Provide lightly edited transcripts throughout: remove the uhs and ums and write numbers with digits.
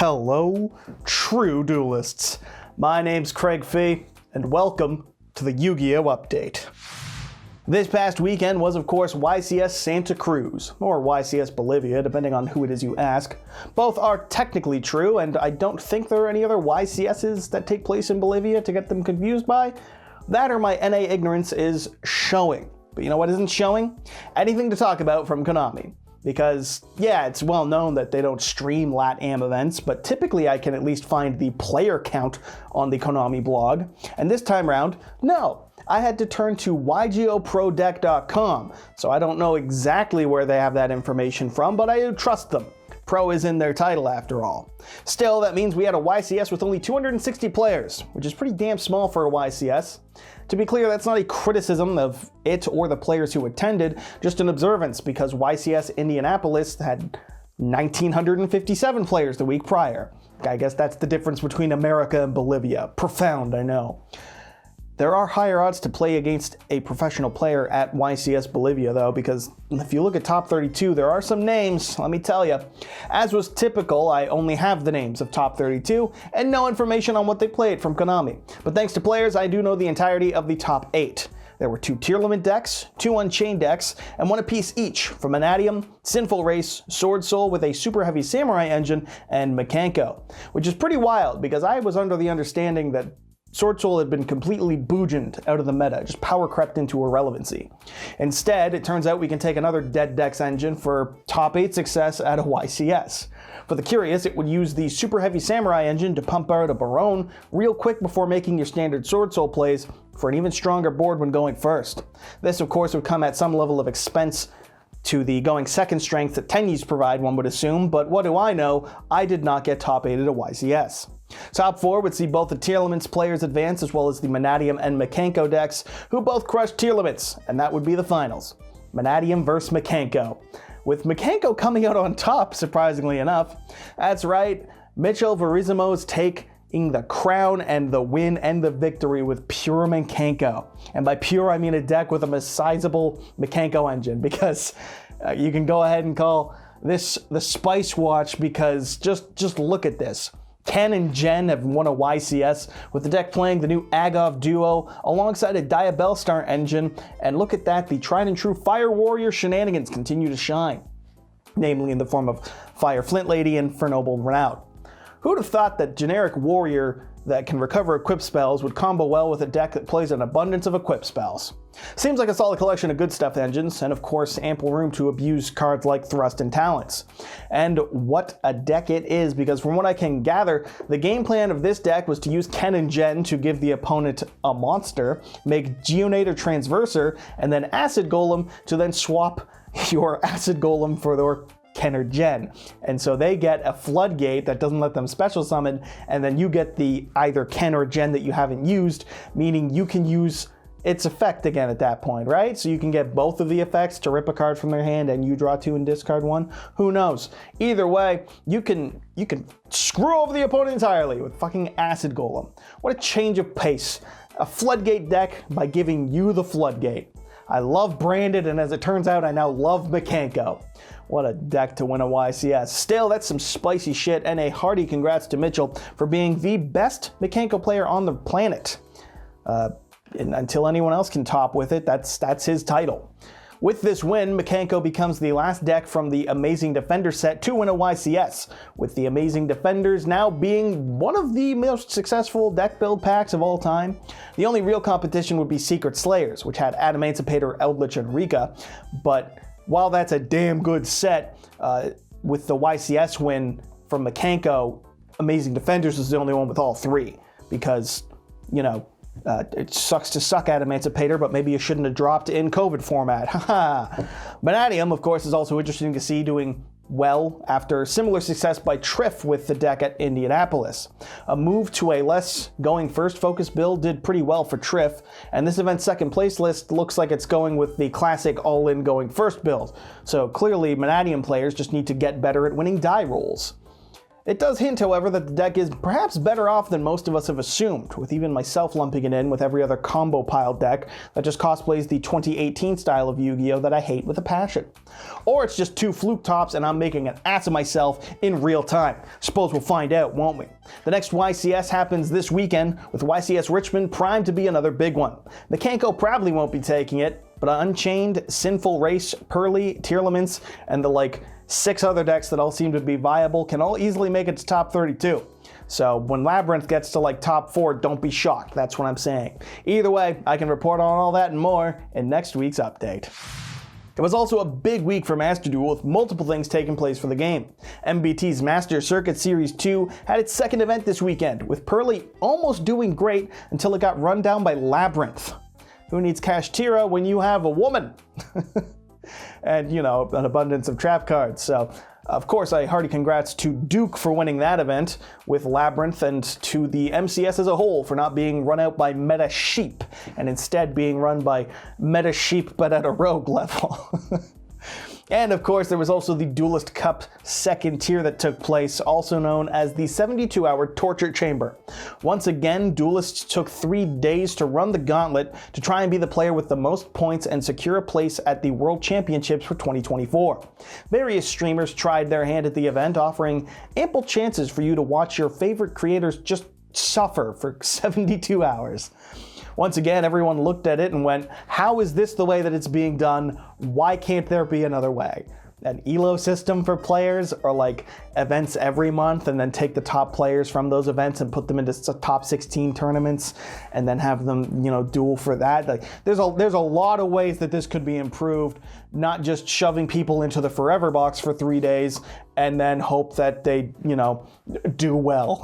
Hello, true duelists. My name's Craig Fee, and welcome to the Yugioh update. This past weekend was, of course, YCS Santa Cruz, or YCS Bolivia, depending on who it is you ask. Both are technically true, and I don't think there are any other YCSs that take place in Bolivia to get them confused by. That or my NA ignorance is showing. But you know what isn't showing? Anything to talk about from Konami. Because, yeah, it's well known that they don't stream LATAM events, but typically I can at least find the player count on the Konami blog. And this time around, no. I had to turn to YGOHProDeck.com, so I don't know exactly where they have that information from, but I trust them. Pro is in their title after all. Still, that means we had a YCS with only 260 players, which is pretty damn small for a YCS. To be clear, that's not a criticism of it or the players who attended, just an observance because YCS Indianapolis had 1,957 players the week prior. I guess that's the difference between America and Bolivia. Profound, I know. There are higher odds to play against a professional player at YCS Bolivia, though, because if you look at top 32, there are some names, let me tell you. As was typical, I only have the names of top 32 and no information on what they played from Konami. But thanks to players, I do know the entirety of the top 8. There were 2 tier limit decks, 2 Unchained decks, and 1 apiece each from Manatium, Sinful Race, Sword Soul with a super heavy Samurai engine, and Mekanko. Which is pretty wild because I was under the understanding that Sword Soul had been completely boogened out of the meta, just power crept into irrelevancy. Instead, it turns out we can take another Dead Decks engine for top 8 success at a YCS. For the curious, it would use the super heavy Samurai engine to pump out a Barone real quick before making your standard Sword Soul plays for an even stronger board when going first. This, of course, would come at some level of expense to the going second strength that Tenyis provide, one would assume, but what do I know? I did not get top 8 at a YCS. Top 4 would see both the tier limits players advance as well as the Manatium and Mekanko decks, who both crushed tier limits, and that would be the finals. Manatium versus Mekanko. With Mekanko coming out on top, surprisingly enough. That's right, Mitchell Verizimo's taking the crown and the win and the victory with pure Mekanko. And by pure, I mean a deck with a sizable Mekanko engine, because you can go ahead and call this the Spice Watch, because just look at this. Ken and Jen have won a YCS with the deck playing the new Agov Duo alongside a Diabellstar engine, and look at that, the tried and true Fire Warrior shenanigans continue to shine, namely in the form of Fire Flint Lady and Fernoble Renout. Who'd have thought that generic warrior that can recover equip spells would combo well with a deck that plays an abundance of equip spells? Seems like a solid collection of good stuff engines, and of course ample room to abuse cards like Thrust and Talents. And what a deck it is, because from what I can gather, the game plan of this deck was to use Ken and Jen to give the opponent a monster, make Geonator Transverser, and then Acid Golem to then swap your Acid Golem for their Ken or Jen. And so they get a floodgate that doesn't let them special summon, and then you get the either Ken or Jen that you haven't used, meaning you can use its effect again at that point, right? So you can get both of the effects to rip a card from their hand and you draw 2 and discard 1. Who knows? Either way, you can screw over the opponent entirely with fucking Acid Golem. What a change of pace. A floodgate deck by giving you the floodgate. I love Branded, and as it turns out, I now love Mekanko. What a deck to win a YCS. Still, that's some spicy shit, and a hearty congrats to Mitchell for being the best Mekanko player on the planet. And until anyone else can top with it, that's his title. With this win, Mekanko becomes the last deck from the Amazing Defender set to win a YCS, with the Amazing Defenders now being one of the most successful deck build packs of all time. The only real competition would be Secret Slayers, which had Adamancipator, Eldritch, and Rika, but while that's a damn good set, with the YCS win from Mekanko, Amazing Defenders is the only one with all 3, because, you know, it sucks to suck at Emancipator, but maybe you shouldn't have dropped in COVID format. Haha. Manatium, of course, is also interesting to see doing well after similar success by Triff with the deck at Indianapolis. A move to a less going first focus build did pretty well for Triff, and this event's second place list looks like it's going with the classic all-in going first build. So clearly Manatium players just need to get better at winning die rolls. It does hint, however, that the deck is perhaps better off than most of us have assumed, with even myself lumping it in with every other combo pile deck that just cosplays the 2018 style of Yu-Gi-Oh! That I hate with a passion. Or it's just two fluke tops and I'm making an ass of myself in real time. Suppose we'll find out, won't we? The next YCS happens this weekend, with YCS Richmond primed to be another big one. The Kanko probably won't be taking it, but Unchained, Sinful Race, Pearly, Tearlaments, and the 6 other decks that all seem to be viable can all easily make it to top 32. So when Labyrinth gets to top 4, don't be shocked, that's what I'm saying. Either way, I can report on all that and more in next week's update. It was also a big week for Master Duel, with multiple things taking place for the game. MBT's Master Circuit Series 2 had its second event this weekend, with Pearly almost doing great until it got run down by Labyrinth. Who needs Kashtira when you have a woman? And, an abundance of trap cards. So, of course, a hearty congrats to Duke for winning that event with Labyrinth, and to the MCS as a whole for not being run out by Meta Sheep, and instead being run by Meta Sheep but at a rogue level. And of course, there was also the Duelist Cup second tier that took place, also known as the 72-hour Torture Chamber. Once again, duelists took 3 days to run the gauntlet to try and be the player with the most points and secure a place at the World Championships for 2024. Various streamers tried their hand at the event, offering ample chances for you to watch your favorite creators just suffer for 72 hours. Once again, everyone looked at it and went, how is this the way that it's being done? Why can't there be another way? An ELO system for players, or events every month and then take the top players from those events and put them into top 16 tournaments and then have them, duel for that. There's a lot of ways that this could be improved, not just shoving people into the forever box for 3 days and then hope that they, do well.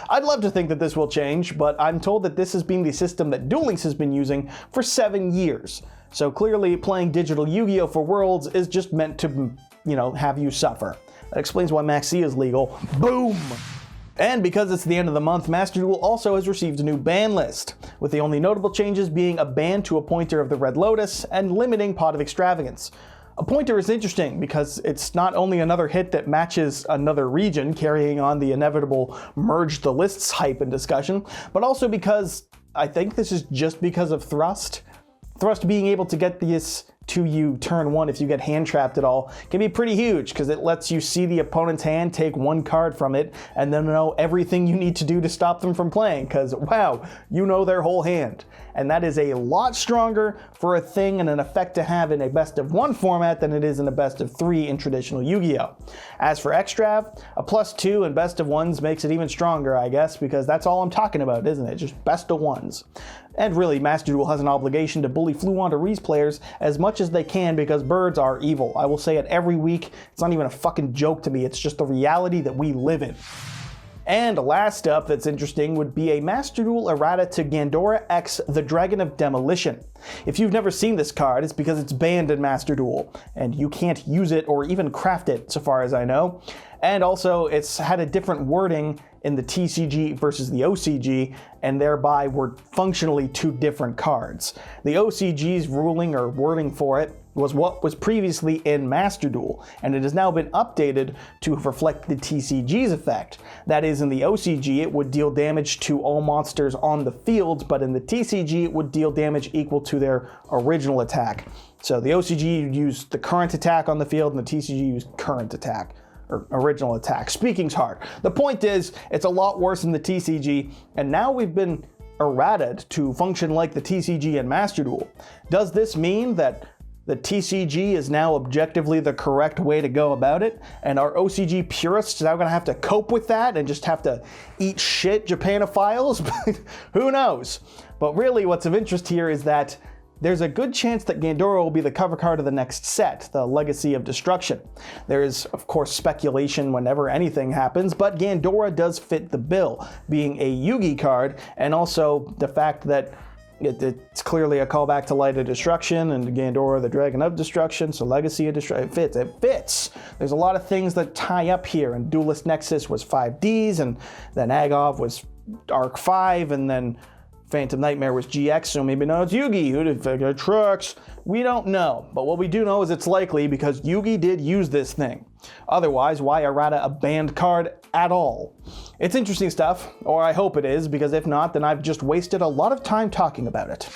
I'd love to think that this will change, but I'm told that this has been the system that Duel Links has been using for 7 years. So clearly playing digital Yu-Gi-Oh! For Worlds is just meant to, have you suffer. That explains why Maxi is legal. Boom! And because it's the end of the month, Master Duel also has received a new ban list, with the only notable changes being a ban to a pointer of the Red Lotus and limiting Pot of Extravagance. A pointer is interesting because it's not only another hit that matches another region, carrying on the inevitable merge the lists hype and discussion, but also because I think this is just because of Thrust. Thrust being able to get this to you turn 1 if you get hand trapped at all can be pretty huge, because it lets you see the opponent's hand, take 1 card from it, and then know everything you need to do to stop them from playing, because wow, you know their whole hand. And that is a lot stronger for a thing and an effect to have in a best of 1 format than it is in a best of 3 in traditional Yu-Gi-Oh! As for Extrav, a +2 in best of 1s makes it even stronger, I guess, because that's all I'm talking about, isn't it? Just best of 1s. And really, Master Duel has an obligation to bully Fluon to Reese players as much as they can, because birds are evil. I will say it every week. It's not even a fucking joke to me. It's just the reality that we live in. And last up that's interesting would be a Master Duel errata to Gandora X, the Dragon of Demolition. If you've never seen this card, it's because it's banned in Master Duel, and you can't use it or even craft it, so far as I know. And also, it's had a different wording in the TCG versus the OCG, and thereby were functionally 2 different cards. The OCG's ruling or wording for it was what was previously in Master Duel, and it has now been updated to reflect the TCG's effect. That is, in the OCG it would deal damage to all monsters on the field, but in the TCG it would deal damage equal to their original attack. So the OCG used the current attack on the field, and the TCG used current attack. Or original attack. Speaking's hard. The point is, it's a lot worse than the TCG, and now we've been errated to function like the TCG in Master Duel. Does this mean that the TCG is now objectively the correct way to go about it, and our OCG purists now gonna have to cope with that and just have to eat shit Japanophiles? Who knows? But really what's of interest here is that there's a good chance that Gandora will be the cover card of the next set, the Legacy of Destruction. There is, of course, speculation whenever anything happens, but Gandora does fit the bill, being a Yugi card, and also the fact that it's clearly a callback to Light of Destruction and Gandora, the Dragon of Destruction, so Legacy of Destruction. It fits. There's a lot of things that tie up here, and Duelist Nexus was 5Ds, and then Agov was Arc 5, and then Phantom Nightmare was GX, so maybe now it's Yugi. Who did figure trucks? We don't know, but what we do know is it's likely because Yugi did use this thing. Otherwise, why Eratta a banned card at all? It's interesting stuff, or I hope it is, because if not, then I've just wasted a lot of time talking about it.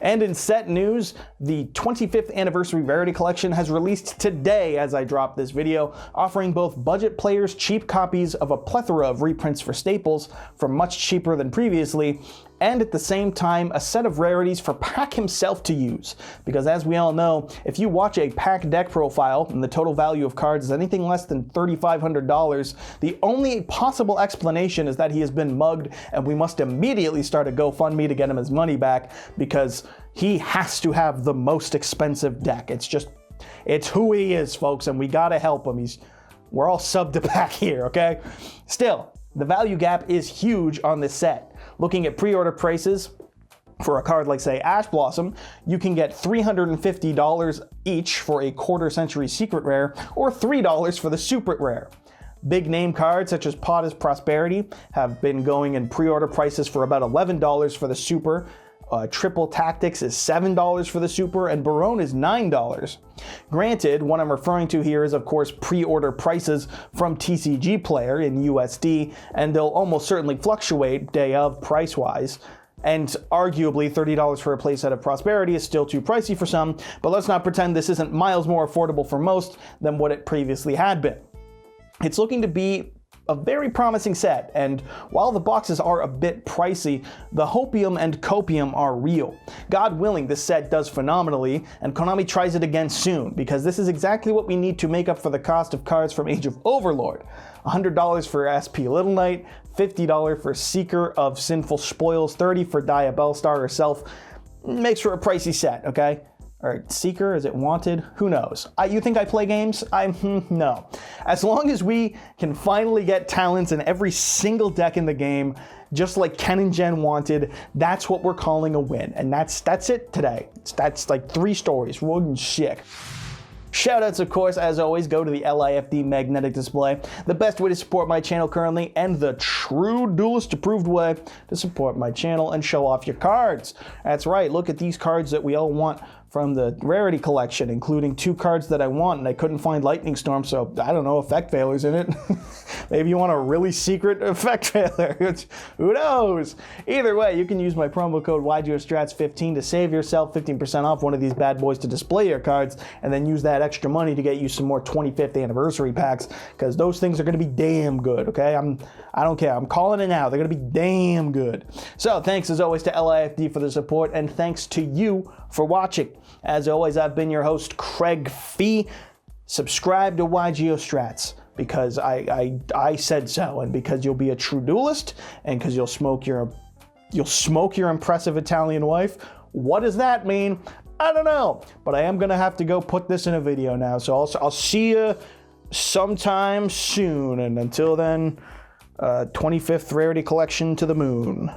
And in set news, the 25th anniversary Rarity Collection has released today as I drop this video, offering both budget players cheap copies of a plethora of reprints for staples for much cheaper than previously, and at the same time a set of rarities for Pack himself to use. Because as we all know, if you watch a Pack deck profile and the total value of cards is anything less than $3,500, the only possible explanation is that he has been mugged and we must immediately start a GoFundMe to get him his money back, because he has to have the most expensive deck. It's who he is, folks, and we gotta help him. We're all sub to Pack here, okay? Still, the value gap is huge on this set. Looking at pre-order prices, for a card like, say, Ash Blossom, you can get $350 each for a quarter-century secret rare, or $3 for the super rare. Big name cards such as Potter's Prosperity have been going in pre-order prices for about $11 for the super. Triple Tactics is $7 for the super, and Barone is $9. Granted, what I'm referring to here is, of course, pre-order prices from TCG Player in USD, and they'll almost certainly fluctuate day of price-wise. And arguably, $30 for a playset of Prosperity is still too pricey for some, but let's not pretend this isn't miles more affordable for most than what it previously had been. It's looking to be a very promising set, and while the boxes are a bit pricey, the hopium and copium are real. God willing, this set does phenomenally, and Konami tries it again soon, because this is exactly what we need to make up for the cost of cards from Age of Overlord. $100 for SP Little Knight, $50 for Seeker of Sinful Spoils, $30 for Dia Bellstar herself. Makes for a pricey set, okay? Or Seeker, is it Wanted? Who knows? You think I play games? No. As long as we can finally get talents in every single deck in the game, just like Ken and Jen wanted, that's what we're calling a win. And that's it today. That's like 3 stories. One shit. Shoutouts, of course, as always, go to the LIFD Magnetic Display, the best way to support my channel currently, and the true Duelist approved way to support my channel and show off your cards. That's right, look at these cards that we all want from the Rarity Collection, including 2 cards that I want, and I couldn't find Lightning Storm, so I don't know, Effect Veiler's in it. Maybe you want a really secret Effect Veiler. Who knows? Either way, you can use my promo code YGOStrats15 to save yourself 15% off one of these bad boys to display your cards, and then use that extra money to get you some more 25th anniversary packs, because those things are going to be damn good, okay? I don't care. I'm calling it now. They're going to be damn good. So thanks as always to LIFD for the support, and thanks to you for watching. As always, I've been your host, Craig Fee. Subscribe to YGO Strats, because I said so, and because you'll be a true duelist, and because you'll smoke your impressive Italian wife. What does that mean? I don't know, but I am gonna have to go put this in a video now. So I'll see you sometime soon, and until then, 25th Rarity Collection to the moon.